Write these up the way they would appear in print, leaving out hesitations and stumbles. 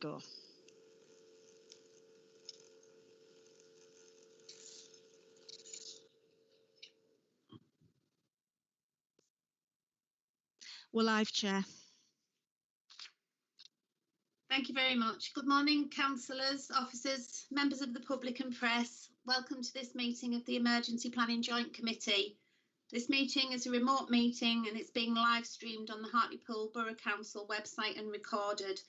Go. We're live, Chair. Thank you very much. Good morning, councillors, officers, members of the public and press. Welcome to this meeting of the Emergency Planning Joint Committee. This meeting is a remote meeting and it's being live streamed on the Hartlepool Borough Council website and recorded.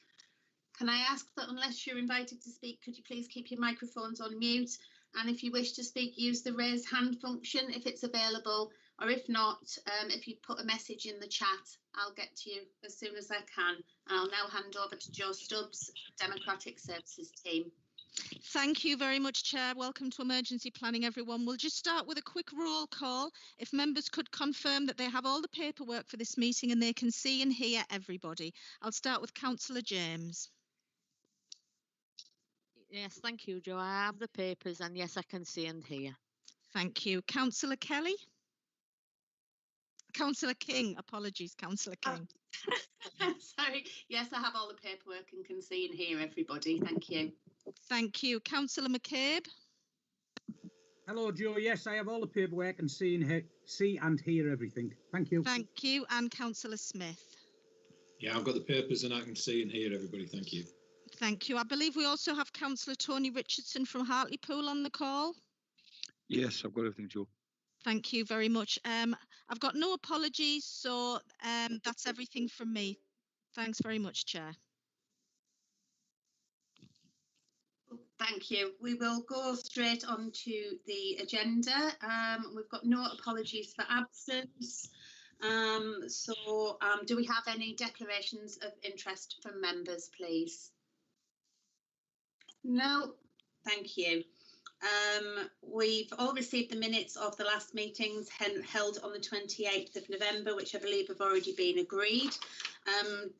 Can I ask that unless you're invited to speak, could you please keep your microphones on mute? And if you wish to speak, use the raise hand function if it's available, or if not, if you put a message in the chat, I'll get to you as soon as I can. I'll now hand over to Jo Stubbs, Democratic Services team. Thank you very much, Chair. Welcome to Emergency Planning, everyone. We'll just start with a quick roll call. If members could confirm that they have all the paperwork for this meeting and they can see and hear everybody. I'll start with Councillor James. Yes, thank you, Jo. I have the papers and yes, I can see and hear. Thank you. Councillor Kelly? Councillor King, apologies, Councillor King. Sorry, yes, I have all the paperwork and can see and hear everybody. Thank you. Thank you. Councillor McCabe? Hello, Jo. Yes, I have all the paperwork and see and hear everything. Thank you. Thank you. And Councillor Smith? Yeah, I've got the papers and I can see and hear everybody. Thank you. Thank you. I believe we also have Councillor Tony Richardson from Hartlepool on the call. Yes, I've got everything, Jo. Thank you very much. I've got no apologies, so that's everything from me. Thanks very much, Chair. Thank you. We will go straight on to the agenda. We've got no apologies for absence. Do we have any declarations of interest from members, please? No, thank you. We've all received the minutes of the last meetings held on the 28th of November, which I believe have already been agreed.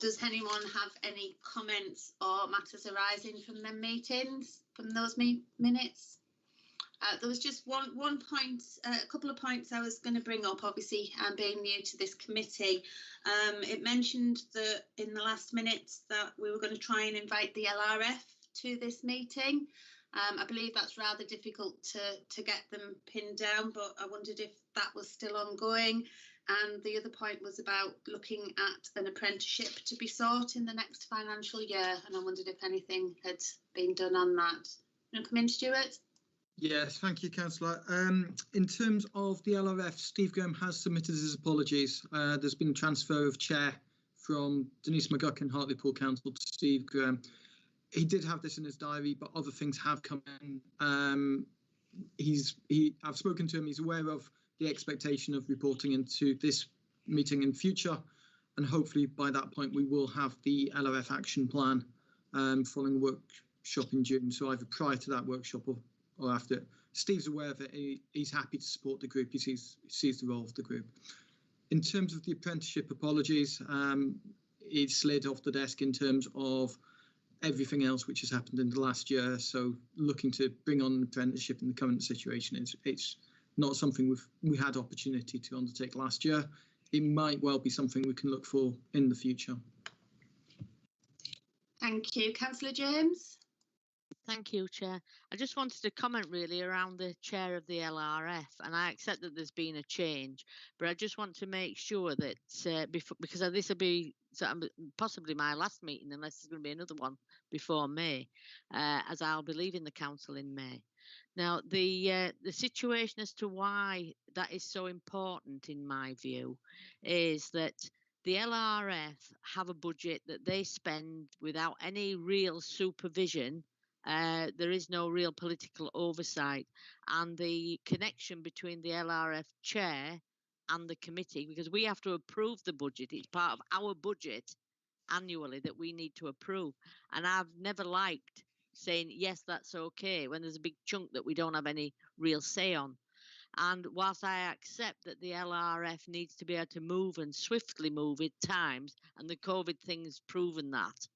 Does anyone have any comments or matters arising from them meetings, from those minutes? There was just one point, a couple of points I was going to bring up, obviously, being new to this committee. It mentioned that in the last minutes that we were going to try and invite the LRF to this meeting. I believe that's rather difficult to get them pinned down, but I wondered if that was still ongoing. And the other point was about looking at an apprenticeship to be sought in the next financial year. And I wondered if anything had been done on that. You want to come in, Stuart? Yes, thank you, Councillor. In terms of the LRF, Steve Graham has submitted his apologies. There's been a transfer of chair from Denise McGuckin, Hartlepool Council, to Steve Graham. He did have this in his diary, but other things have come in. I've spoken to him. He's aware of the expectation of reporting into this meeting in future, and hopefully by that point we will have the LRF action plan following a workshop in June. So either prior to that workshop or after. Steve's aware of it. He's happy to support the group. He sees the role of the group. In terms of the apprenticeship apologies, it slid off the desk in terms of everything else which has happened in the last year. So looking to bring on an apprenticeship in the current situation, it's not something we had opportunity to undertake last year. It might well be something we can look for in the future. Thank you. Councillor James? Thank you, Chair. I just wanted to comment really around the chair of the LRF, and I accept that there's been a change, but I just want to make sure that because this will be possibly my last meeting, unless there's going to be another one before May, as I'll be leaving the council in May. Now, the situation as to why that is so important, in my view, is that the LRF have a budget that they spend without any real supervision. There is no real political oversight, and the connection between the LRF chair and the committee, because we have to approve the budget, it's part of our budget annually that we need to approve, and I've never liked saying yes, that's okay, when there's a big chunk that we don't have any real say on. And whilst I accept that the LRF needs to be able to move and swiftly move at times, and the COVID thing's proven that,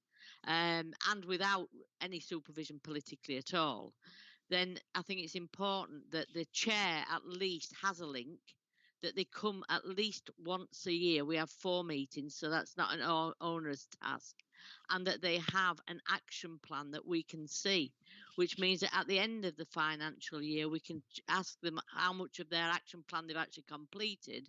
and without any supervision politically at all, then I think it's important that the chair at least has a link that they come at least once a year. We have 4 meetings, so that's not an onerous task. And that they have an action plan that we can see, which means that at the end of the financial year, we can ask them how much of their action plan they've actually completed.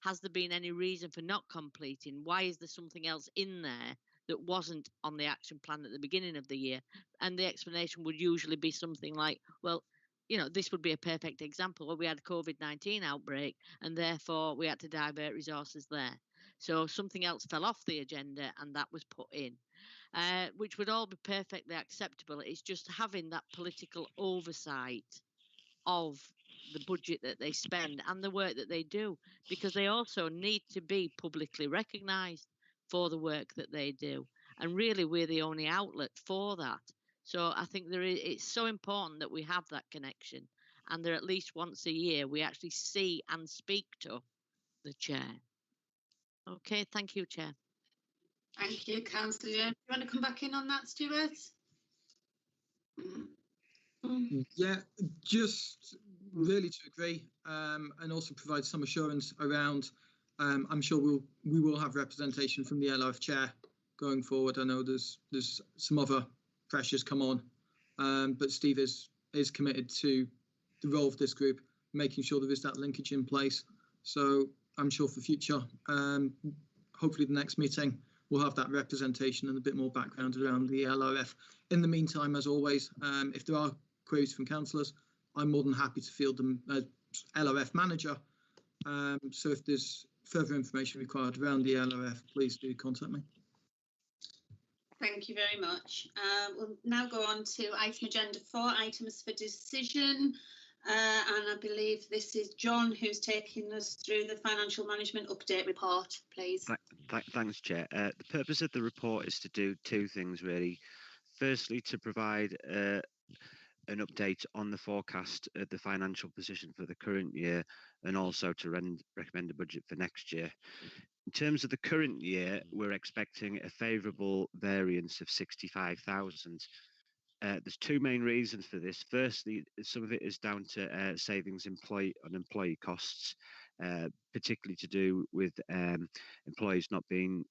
Has there been any reason for not completing? Why is there something else in there that wasn't on the action plan at the beginning of the year? And the explanation would usually be something like, well, you know, this would be a perfect example where we had a COVID-19 outbreak and therefore we had to divert resources there. So something else fell off the agenda and that was put in, which would all be perfectly acceptable. It's just having that political oversight of the budget that they spend and the work that they do, because they also need to be publicly recognised for the work that they do. And really, we're the only outlet for that. So I think it's so important that we have that connection, and that at least once a year we actually see and speak to the chair. Okay, thank you, Chair. Thank you, Councillor. Do you want to come back in on that, Stuart? Yeah, just really to agree, and also provide some assurance around. I'm sure we will have representation from the LRF chair going forward. I know there's some other pressures come on, but Steve is committed to the role of this group, making sure there is that linkage in place. So I'm sure for future, hopefully the next meeting we'll have that representation and a bit more background around the LRF. In the meantime, as always, if there are queries from councillors, I'm more than happy to field them as LRF manager. So if there's further information required around the LRF, please do contact me. Thank you very much. We'll now go on to item agenda 4, items for decision. And I believe this is John who's taking us through the financial management update report, please. Thanks, Chair. The purpose of the report is to do 2 things, really. Firstly, to provide an update on the forecast of the financial position for the current year, and also to recommend a budget for next year. In terms of the current year, we're expecting a favourable variance of 65,000. There's 2 main reasons for this. Firstly, some of it is down to savings on employee costs, particularly to do with employees not being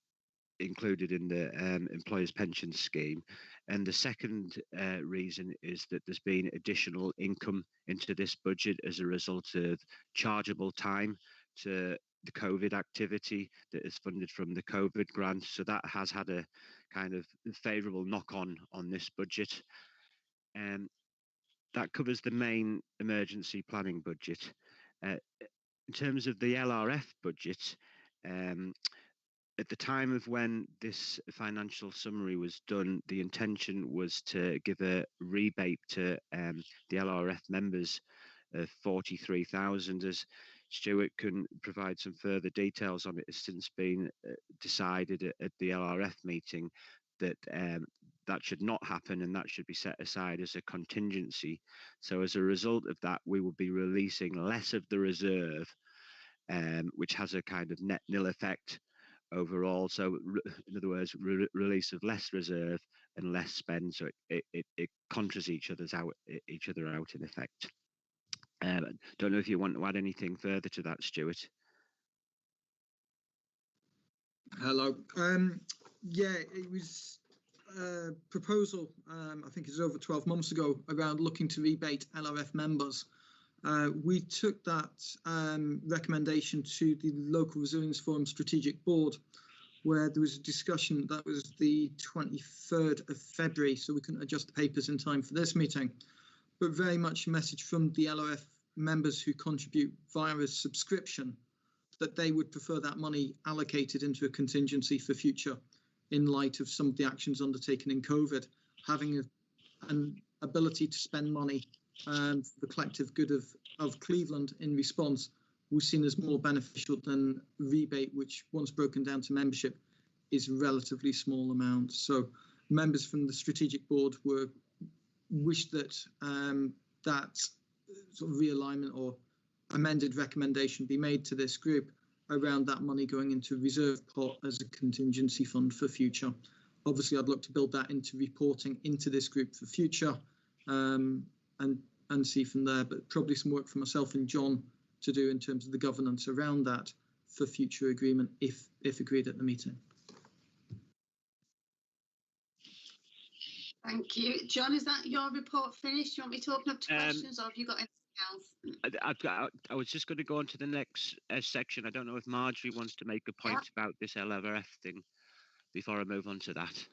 included in the employer's pension scheme. And the second reason is that there's been additional income into this budget as a result of chargeable time to the COVID activity that is funded from the COVID grant. So that has had a kind of favourable knock-on on this budget. That covers the main emergency planning budget. In terms of the LRF budget, at the time of when this financial summary was done, the intention was to give a rebate to the LRF members of 43,000. As Stuart can provide some further details on it, it's since been decided at the LRF meeting that that should not happen, and that should be set aside as a contingency. So as a result of that, we will be releasing less of the reserve, which has a kind of net nil effect overall. So in other words, release of less reserve and less spend, so it contras each other out in effect. Don't know if you want to add anything further to that, Stuart. Hello. Yeah, it was a proposal, I think it's over 12 months ago, around looking to rebate LRF members. We took that recommendation to the Local Resilience Forum Strategic Board, where there was a discussion. That was the 23rd of February, so we couldn't adjust the papers in time for this meeting. But very much a message from the LRF members who contribute via a subscription that they would prefer that money allocated into a contingency for future, in light of some of the actions undertaken in COVID. Having an ability to spend money for the collective good of Cleveland in response was seen as more beneficial than rebate, which once broken down to membership is a relatively small amount. So members from the strategic board wished that that sort of realignment or amended recommendation be made to this group around that money going into reserve pot as a contingency fund for future. Obviously, I'd look to build that into reporting into this group for future, and see from there. But probably some work for myself and John to do in terms of the governance around that for future agreement if agreed at the meeting. Thank you. John, is that your report finished? Do you want me to open up to questions, or have you got anything else? I was just going to go on to the next section. I don't know if Marjorie wants to make a point about this LRF thing before I move on to that.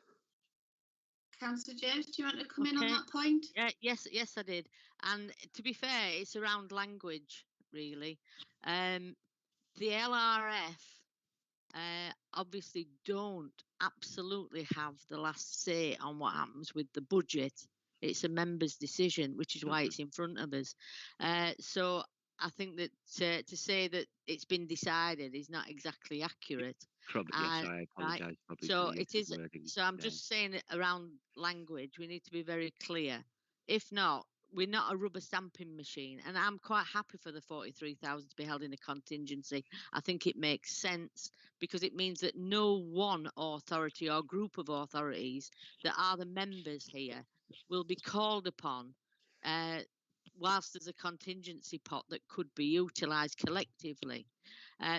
Councillor James, do you want to come in on that point? Yes, I did. And to be fair, it's around language, really. The LRF obviously don't absolutely have the last say on what happens with the budget. It's a member's decision, which is why it's in front of us. So I think that to say that it's been decided is not exactly accurate. Probably, yes, I apologise. Right. Probably So for it is. wording So I'm there. just saying it around language. We need to be very clear. If not, we're not a rubber stamping machine. And I'm quite happy for the 43,000 to be held in a contingency. I think it makes sense because it means that no one authority or group of authorities that are the members here will be called upon whilst there's a contingency pot that could be utilised collectively.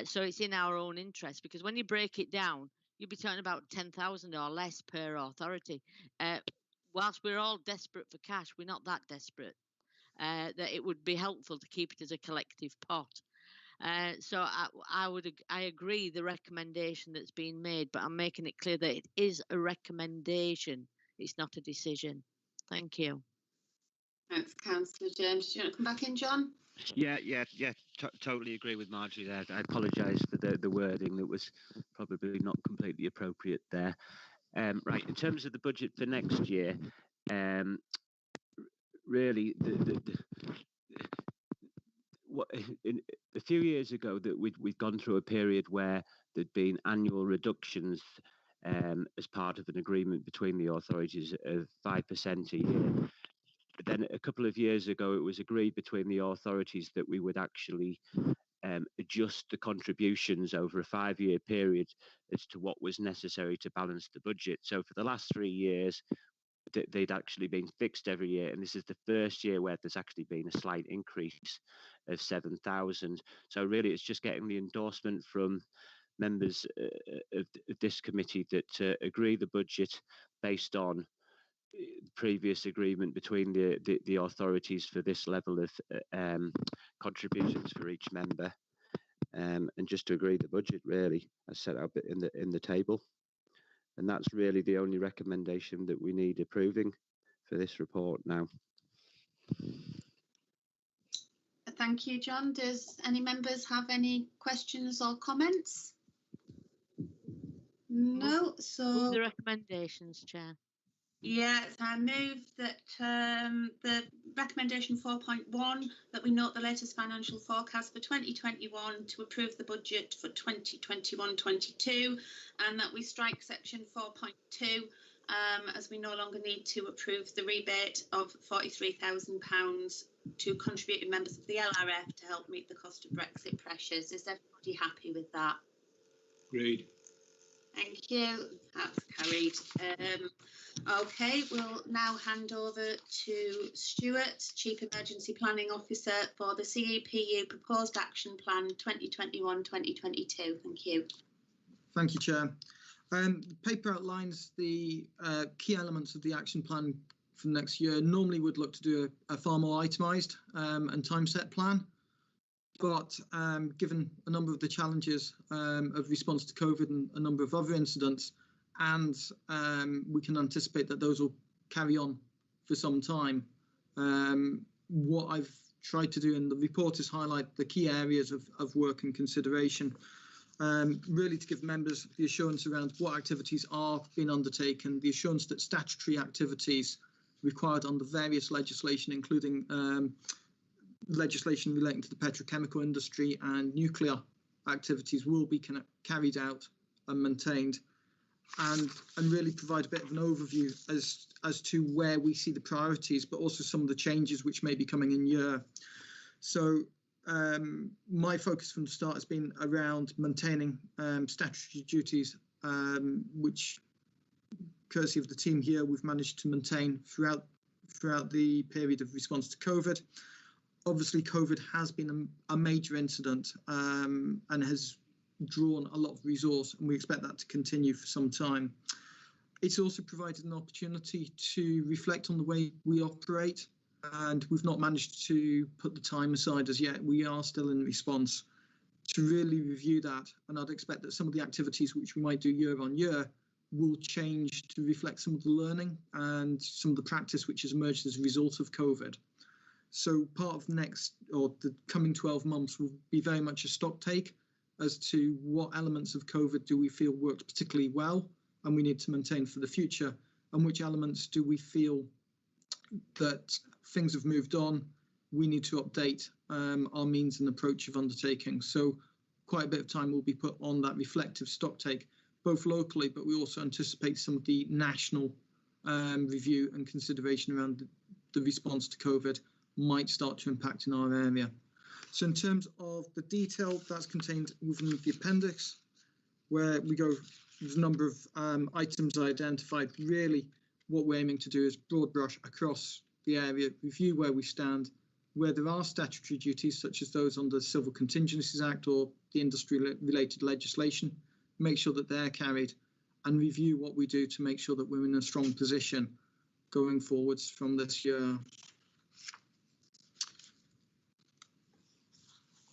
So it's in our own interest, because when you break it down, you'll be talking about 10,000 or less per authority. Whilst we're all desperate for cash, we're not that desperate. That it would be helpful to keep it as a collective pot. So I agree the recommendation that's been made, but I'm making it clear that it is a recommendation. It's not a decision. Thank you. Thanks, Councillor James. Do you want to come back in, John? Yeah, totally agree with Marjorie there. I apologise for the wording that was probably not completely appropriate there. Right, in terms of the budget for next year, really, a few years ago that we'd gone through a period where there'd been annual reductions as part of an agreement between the authorities of 5% a year. But then a couple of years ago, it was agreed between the authorities that we would actually adjust the contributions over a 5-year period as to what was necessary to balance the budget. So for the last 3 years, they'd actually been fixed every year, and this is the first year where there's actually been a slight increase of 7,000. So really, it's just getting the endorsement from members of this committee that agree the budget based on previous agreement between the authorities for this level of contributions for each member, and just to agree the budget really as set out in the table. And that's really the only recommendation that we need approving for this report now. Thank you, John. Does any members have any questions or comments? No. So the recommendations, Chair. Yes, I move that the recommendation 4.1, that we note the latest financial forecast for 2021 to approve the budget for 2021-22, and that we strike section 4.2 as we no longer need to approve the rebate of £43,000 to contributing members of the LRF to help meet the cost of Brexit pressures. Is everybody happy with that? Agreed. Thank you. That's carried. Okay, we'll now hand over to Stuart, Chief Emergency Planning Officer for the CEPU Proposed Action Plan 2021-2022. Thank you. Thank you, Chair. The paper outlines the key elements of the action plan for next year. Normally would look to do a far more itemised and time set plan. But given a number of the challenges of response to COVID and a number of other incidents, and we can anticipate that those will carry on for some time, what I've tried to do in the report is highlight the key areas of work and consideration, really to give members the assurance around what activities are being undertaken, the assurance that statutory activities required under various legislation, including legislation relating to the petrochemical industry and nuclear activities, will be carried out and maintained, and really provide a bit of an overview as to where we see the priorities, but also some of the changes which may be coming in year. So my focus from the start has been around maintaining statutory duties, which, courtesy of the team here, we've managed to maintain throughout the period of response to COVID. Obviously, COVID has been a major incident and has drawn a lot of resource, and we expect that to continue for some time. It's also provided an opportunity to reflect on the way we operate, and we've not managed to put the time aside as yet. We are still in response to really review that, and I'd expect that some of the activities which we might do year on year will change to reflect some of the learning and some of the practice which has emerged as a result of COVID. So part of the coming 12 months will be very much a stock take as to what elements of COVID do we feel worked particularly well and we need to maintain for the future, and which elements do we feel that things have moved on, we need to update our means and approach of undertaking. So quite a bit of time will be put on that reflective stock take, both locally, but we also anticipate some of the national review and consideration around the response to COVID might start to impact in our area. So in terms of the detail, that's contained within the appendix, where we go, there's a number of items identified. Really, what we're aiming to do is broad brush across the area, review where we stand, where there are statutory duties, such as those under the Civil Contingencies Act or the industry-related legislation, make sure that they're carried, and review what we do to make sure that we're in a strong position going forwards from this year.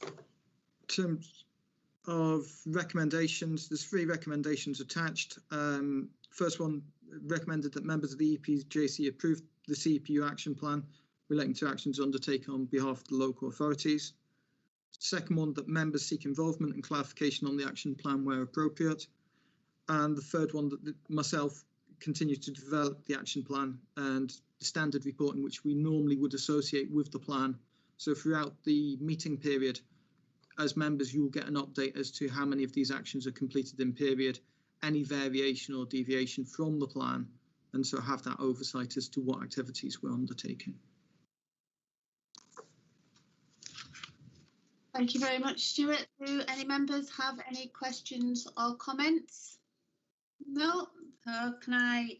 In terms of recommendations, there's 3 recommendations attached. First one recommended that members of the EPJC approve the CEPU action plan relating to actions undertaken on behalf of the local authorities. Second one, that members seek involvement and clarification on the action plan where appropriate. And the third one, that myself continue to develop the action plan and the standard reporting which we normally would associate with the plan. So throughout the meeting period, as members, you'll get an update as to how many of these actions are completed in period, any variation or deviation from the plan, and so have that oversight as to what activities we're undertaking. Thank you very much, Stuart. Do any members have any questions or comments? No? Can I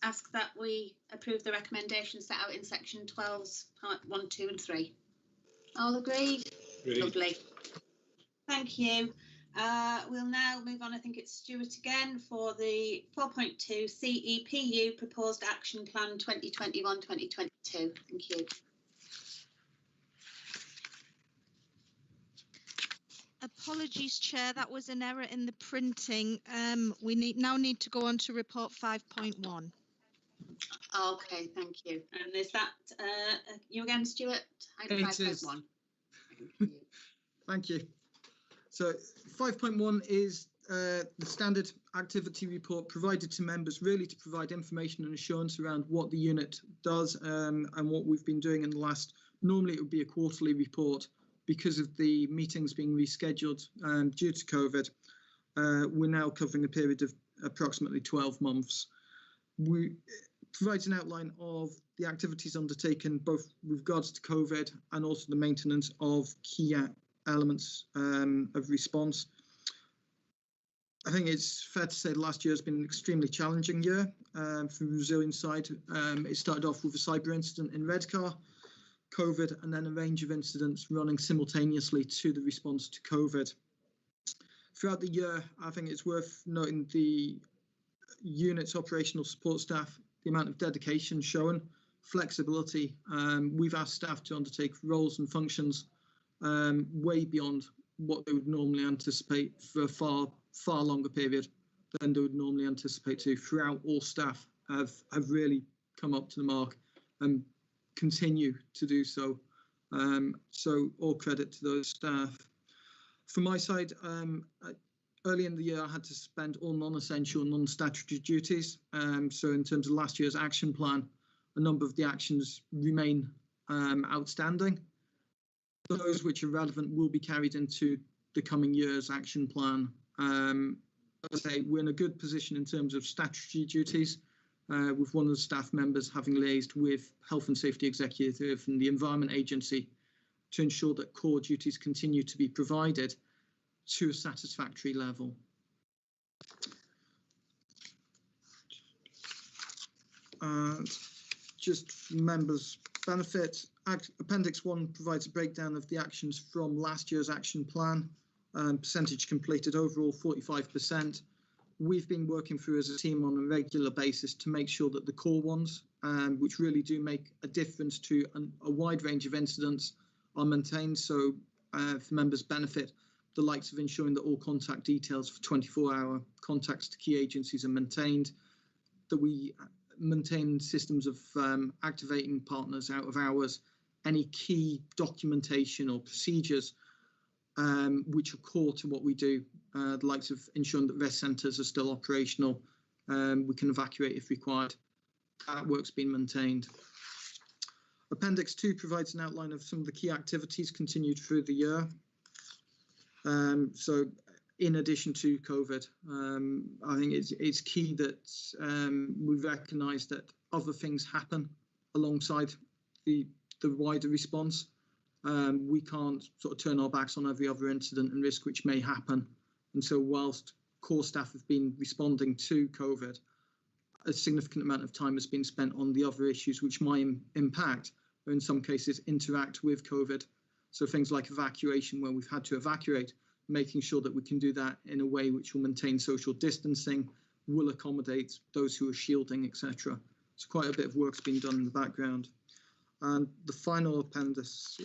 ask that we approve the recommendations set out in section 12's part 1, 2 and 3? All agreed? Really? Lovely. Thank you. We'll now move on. I think it's Stuart again for the 4.2 CEPU Proposed Action Plan 2021-2022. Thank you. Apologies, Chair, that was an error in the printing. We now need to go on to report 5.1. Okay, thank you. And is that you again, Stuart? It is. 5.1. Thank you. So 5.1 is the standard activity report provided to members, really to provide information and assurance around what the unit does and what we've been doing in the last. Normally it would be a quarterly report. Because of the meetings being rescheduled due to COVID, we're now covering a period of approximately 12 months. We provides an outline of the activities undertaken both with regards to COVID and also the maintenance of key elements of response. I think it's fair to say the last year has been an extremely challenging year from the resilience side. It started off with a cyber incident in Redcar, COVID, and then a range of incidents running simultaneously to the response to COVID. Throughout the year, I think it's worth noting the unit's operational support staff, the amount of dedication shown, flexibility. We've asked staff to undertake roles and functions way beyond what they would normally anticipate for a far longer period than they would normally anticipate to. Throughout, all staff have really come up to the mark and continue to do so. So all credit to those staff. From my side, early in the year, I had to suspend all non-essential, non-statutory duties. So in terms of last year's action plan, a number of the actions remain outstanding. Those which are relevant will be carried into the coming year's action plan. As I say, we're in a good position in terms of statutory duties, with one of the staff members having liaised with Health and Safety Executive and the Environment Agency to ensure that core duties continue to be provided to a satisfactory level. And just members' benefit. Appendix 1 provides a breakdown of the actions from last year's action plan. Percentage completed overall 45%. We've been working through as a team on a regular basis to make sure that the core ones, which really do make a difference to a wide range of incidents, are maintained. So for members' benefit, the likes of ensuring that all contact details for 24-hour contacts to key agencies are maintained, that we maintain systems of activating partners out of hours, any key documentation or procedures which are core to what we do, the likes of ensuring that rest centres are still operational, we can evacuate if required. That work's been maintained. Appendix 2 provides an outline of some of the key activities continued through the year. So in addition to COVID, I think it's key that we recognise that other things happen alongside the wider response. We can't sort of turn our backs on every other incident and risk which may happen. And so whilst core staff have been responding to COVID, a significant amount of time has been spent on the other issues which might impact, or in some cases interact with COVID. So things like evacuation, where we've had to evacuate, making sure that we can do that in a way which will maintain social distancing, will accommodate those who are shielding, etc. So quite a bit of work's been done in the background. And the final appendix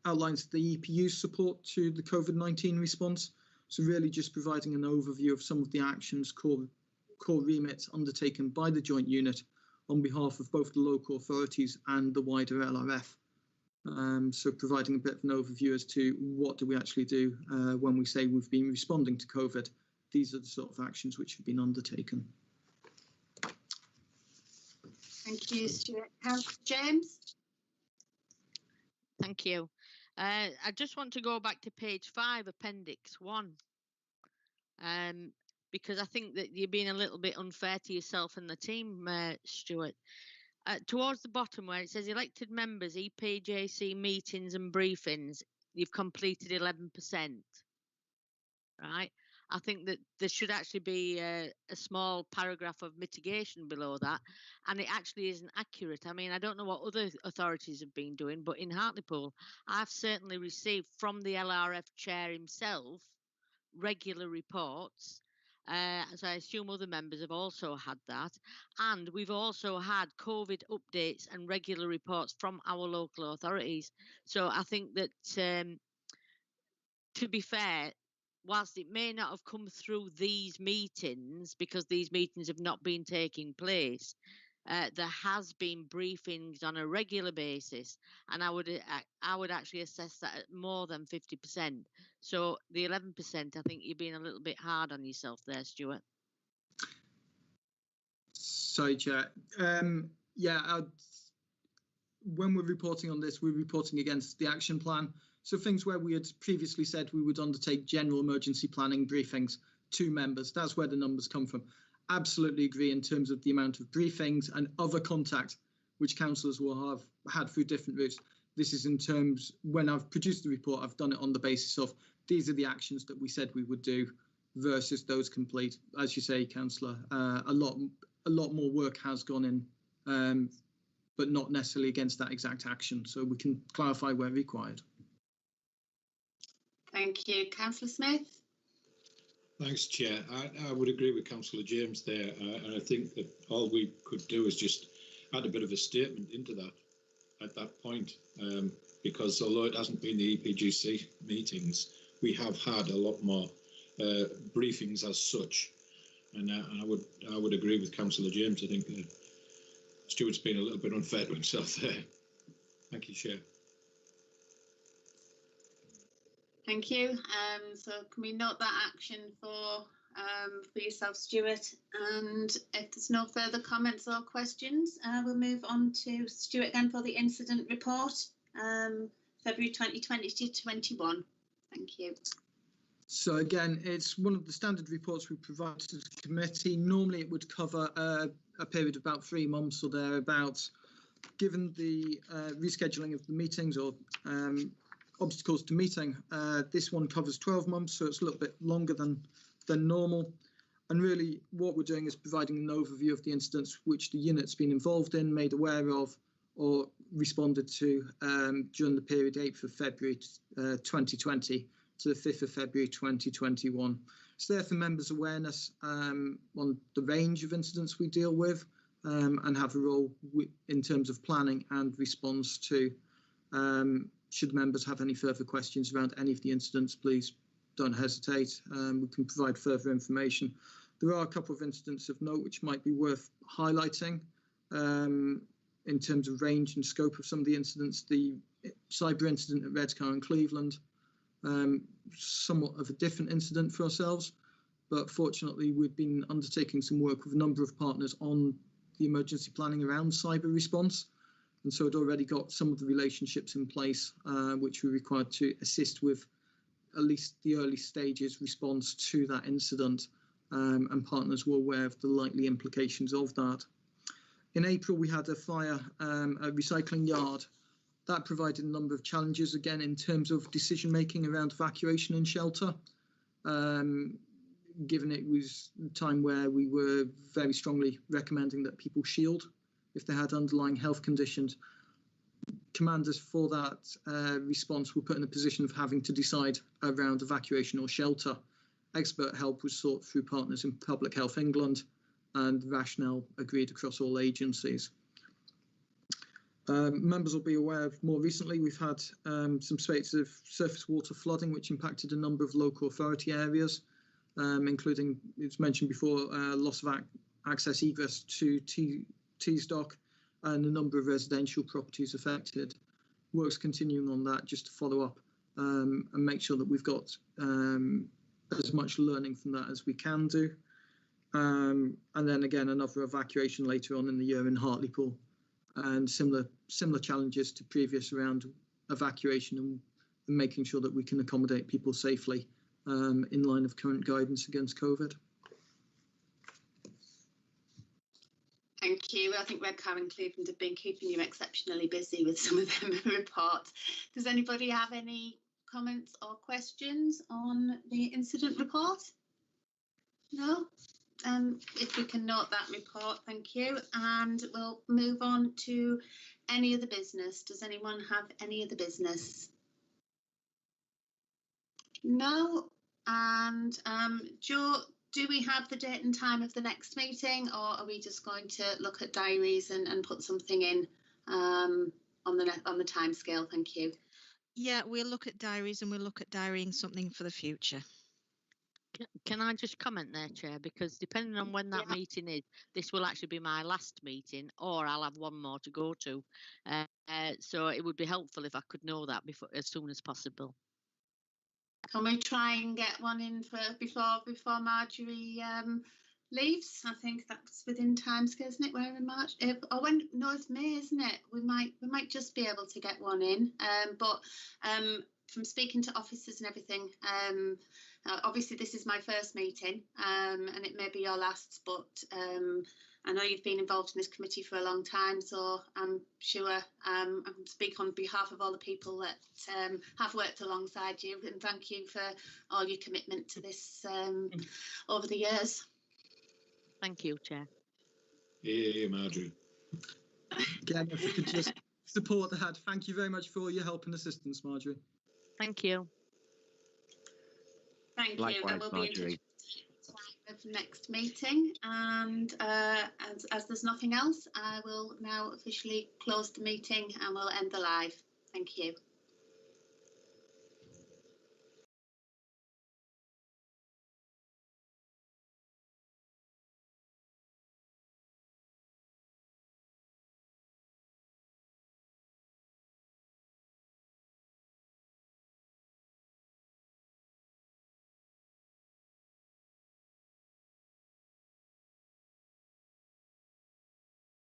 outlines the EPU's support to the COVID-19 response. So really just providing an overview of some of the actions, core remits undertaken by the joint unit on behalf of both the local authorities and the wider LRF. So providing a bit of an overview as to what do we actually do when we say we've been responding to COVID. These are the sort of actions which have been undertaken. Thank you, Stuart. Councillor James? Thank you. I just want to go back to page 5, Appendix 1, because I think that you're being a little bit unfair to yourself and the team, Stuart. Towards the bottom where it says elected members, EPJC meetings and briefings, you've completed 11%, right? I think that there should actually be a small paragraph of mitigation below that, and it actually isn't accurate. I mean, I don't know what other authorities have been doing, but in Hartlepool, I've certainly received from the LRF chair himself regular reports. So I assume other members have also had that. And we've also had COVID updates and regular reports from our local authorities. So I think that, to be fair, whilst it may not have come through these meetings, because these meetings have not been taking place, there has been briefings on a regular basis, and I would actually assess that at more than 50%. So the 11%, I think you're being a little bit hard on yourself there, Stuart. Sorry, Chair. Yeah, when we're reporting on this, we're reporting against the action plan. So things where we had previously said we would undertake general emergency planning briefings to members, that's where the numbers come from. Absolutely agree in terms of the amount of briefings and other contact which councillors will have had through different routes. This is in terms, when I've produced the report, I've done it on the basis of these are the actions that we said we would do versus those complete. As you say, Councillor, a lot more work has gone in, but not necessarily against that exact action. So we can clarify where required. Thank you. Councillor Smith? Thanks, Chair. I would agree with Councillor James there, and I think that all we could do is just add a bit of a statement into that at that point, because although it hasn't been the EPGC meetings, we have had a lot more briefings as such, and I would agree with Councillor James. I think Stuart's been a little bit unfair to himself there. Thank you, Chair. Thank you. So can we note that action for yourself, Stuart? And if there's no further comments or questions, we'll move on to Stuart again for the incident report, February 2020 to 21. Thank you. So again, it's one of the standard reports we provide to the committee. Normally it would cover a period of about 3 months or thereabouts. Given the rescheduling of the meetings or obstacles to meeting, this one covers 12 months, so it's a little bit longer than normal. And really what we're doing is providing an overview of the incidents which the unit's been involved in, made aware of, or responded to during the period 8th of February 2020 to the 5th of February 2021. It's there for members' awareness on the range of incidents we deal with and have a role in terms of planning and response to. Should members have any further questions around any of the incidents, please don't hesitate. We can provide further information. There are a couple of incidents of note which might be worth highlighting in terms of range and scope of some of the incidents. The cyber incident at Redcar in Cleveland, somewhat of a different incident for ourselves, but fortunately we've been undertaking some work with a number of partners on the emergency planning around cyber response, and so it already got some of the relationships in place which were required to assist with at least the early stages response to that incident, and partners were aware of the likely implications of that. In April, we had a fire at a recycling yard. That provided a number of challenges, again, in terms of decision making around evacuation and shelter, given it was a time where we were very strongly recommending that people shield if they had underlying health conditions. Commanders for that response were put in a position of having to decide around evacuation or shelter. Expert help was sought through partners in Public Health England, and rationale agreed across all agencies. Members will be aware of more recently we've had some spate of surface water flooding which impacted a number of local authority areas, including, it's mentioned before, loss of access egress to Teesdock and a number of residential properties affected. Work's continuing on that just to follow up and make sure that we've got as much learning from that as we can do. And then again, another evacuation later on in the year in Hartlepool, and similar challenges to previous around evacuation and making sure that we can accommodate people safely in line of current guidance against COVID. Thank you. I think Redcar and Cleveland have been keeping you exceptionally busy with some of them reports. Does anybody have any comments or questions on the incident report? No? If we can note that report, thank you. And we'll move on to any other business. Does anyone have any other business? No? And Joe, do we have the date and time of the next meeting, or are we just going to look at diaries and put something in on the time scale? Thank you. Yeah, we'll look at diaries and we'll look at diarying something for the future. Can I just comment there, Chair? Because depending on when that meeting is, this will actually be my last meeting, or I'll have one more to go to. So it would be helpful if I could know that as soon as possible. Can we try and get one in for before Marjorie leaves? I think that's within timescale, isn't it? We're in March. No, it's May, isn't it? We might just be able to get one in. But from speaking to officers and everything, obviously this is my first meeting, and it may be your last, but I know you've been involved in this committee for a long time, so I'm sure I speak on behalf of all the people that have worked alongside you, and thank you for all your commitment to this over the years. Thank you, Chair. Yeah, Marjorie. Again, if we could just support that. Thank you very much for all your help and assistance, Marjorie. Thank you. Thank Likewise, you. And we'll Marjorie. be in touch with the next meeting. And as there's nothing else, I will now officially close the meeting and we'll end the live. Thank you.